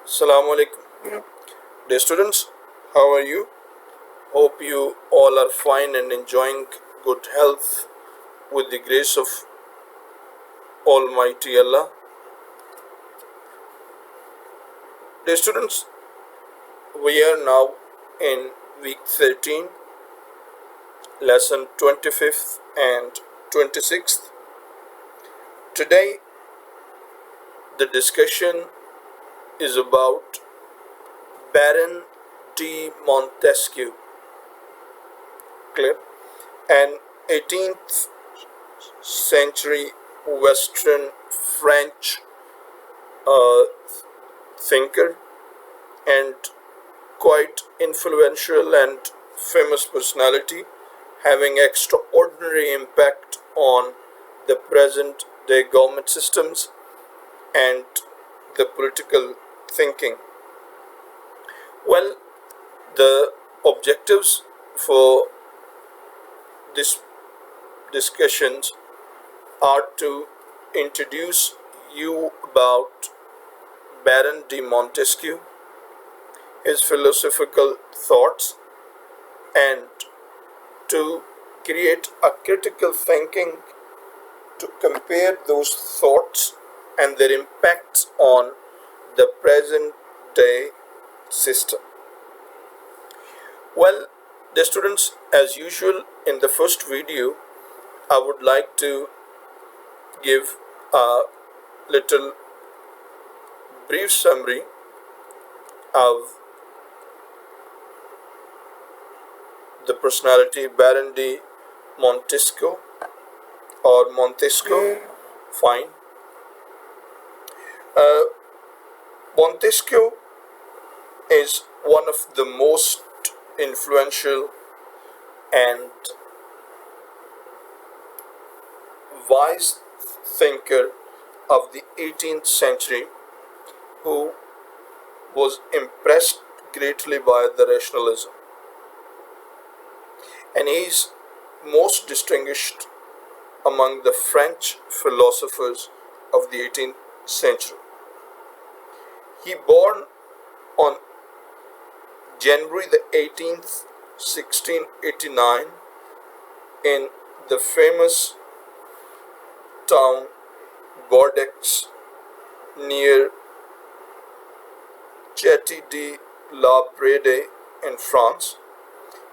Assalamu alaikum. Dear students, how are you? Hope you all are fine and enjoying good health with the grace of Almighty Allah. Dear students, we are now in week 13, lesson 25th and 26th. Today, the discussion is about Baron de Montesquieu, clear? An 18th century Western French uh, thinker and quite influential and famous personality, having extraordinary impact on the present day government systems and the political thinking. Well, the objectives for this discussions are to introduce you about Baron de Montesquieu, his philosophical thoughts, and to create a critical thinking to compare those thoughts and their impacts on the present day system. Well, the students, as usual, in the first video, I would like to give a little brief summary of the personality Baron de Montesquieu or Montesquieu. Fine. Montesquieu is one of the most influential and wise thinker of the 18th century who was impressed greatly by the rationalism, and he is most distinguished among the French philosophers of the 18th century. He born on January the 18th, 1689 in the famous town Bordeaux near Château de la Brede in France.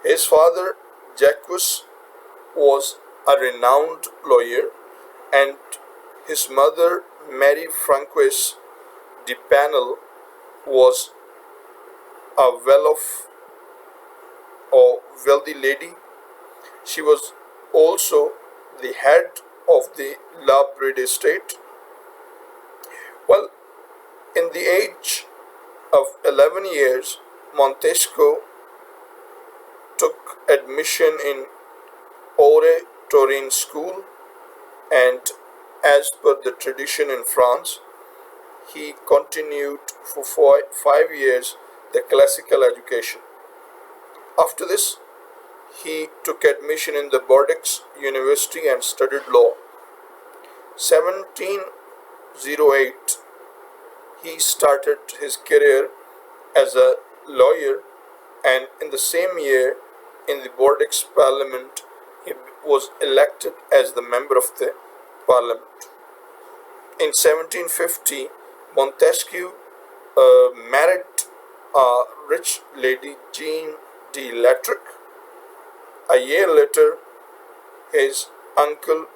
His father, Jacques, was a renowned lawyer, and his mother, Mary Francoise de Panel, was a well-off or wealthy lady. She was also the head of the La Brede estate. Well, in the age of 11 years, Montesquieu took admission in Ore Torin school, and as per the tradition in France, he continued for 5 years the classical education. After this, he took admission in the Bordeaux University and studied law. 1708, he started his career as a lawyer, and in the same year, in the Bordeaux Parliament, he was elected as the member of the Parliament. In 1750, Montesquieu married a rich lady, Jean de Latreille. A year later, his uncle,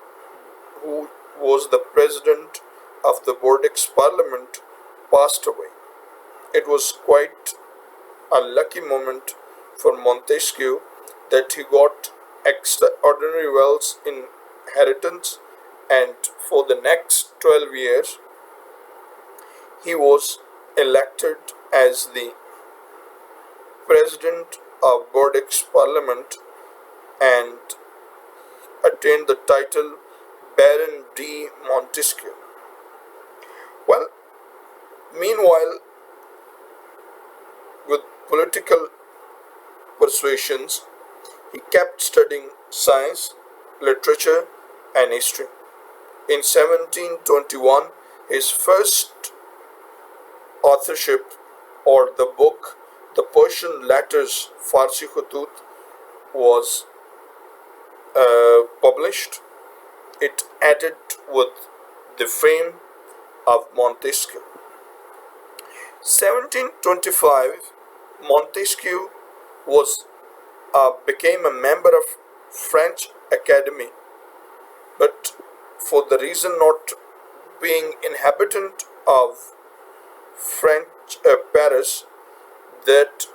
who was the president of the Bordeaux Parliament, passed away. It was quite a lucky moment for Montesquieu that he got extraordinary wealth in inheritance, and for the next 12 years he was elected as the president of Bordeaux Parliament and attained the title Baron de Montesquieu. Well, meanwhile, with political persuasions, he kept studying science, literature, and history. In 1721, his first authorship or the book The Persian Letters Farsi Khutut was published, it added with the fame of Montesquieu. 1725, Montesquieu was became a member of French Academy, but for the reason not being inhabitant of French Paris, that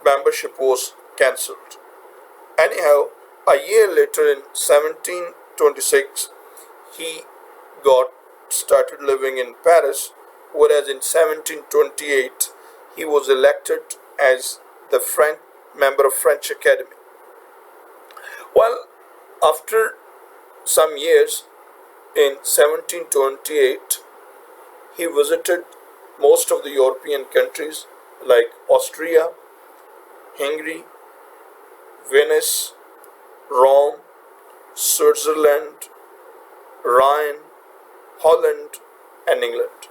membership was cancelled. Anyhow, a year later in 1726, he got started living in Paris, whereas in 1728 he was elected as the French member of French Academy. Well, after some years in 1728, he visited most of the European countries like Austria, Hungary, Venice, Rome, Switzerland, Rhine, Holland, and England.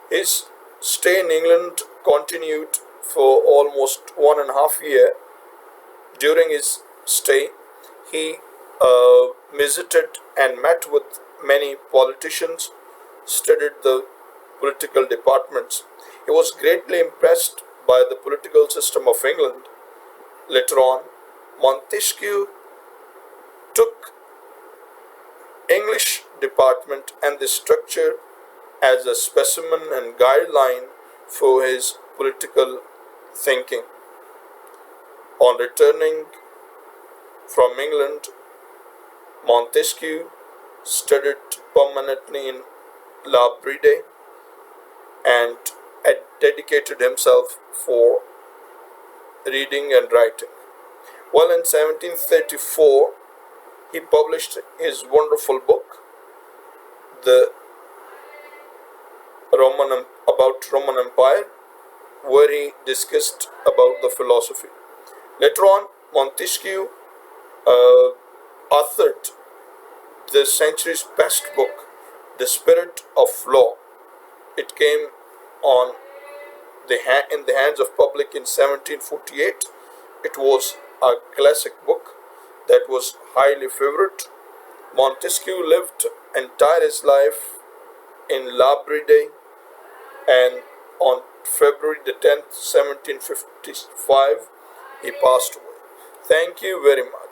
His stay in England continued for almost 1.5 years. During his stay, he visited and met with many politicians, studied the political departments. He was greatly impressed by the political system of England. Later on, Montesquieu took English department and the structure as a specimen and guideline for his political thinking. On returning from England, Montesquieu studied permanently in La Bride and had dedicated himself for reading and writing. Well, in 1734, he published his wonderful book, the about Roman Empire, where he discussed about the philosophy. Later on, Montesquieu authored the century's best book, The Spirit of Law. It came on in the hands of public in 1748. It was a classic book that was highly favored. Montesquieu lived entire his life in La Bride, and on February the 10th, 1755, he passed away. Thank you very much.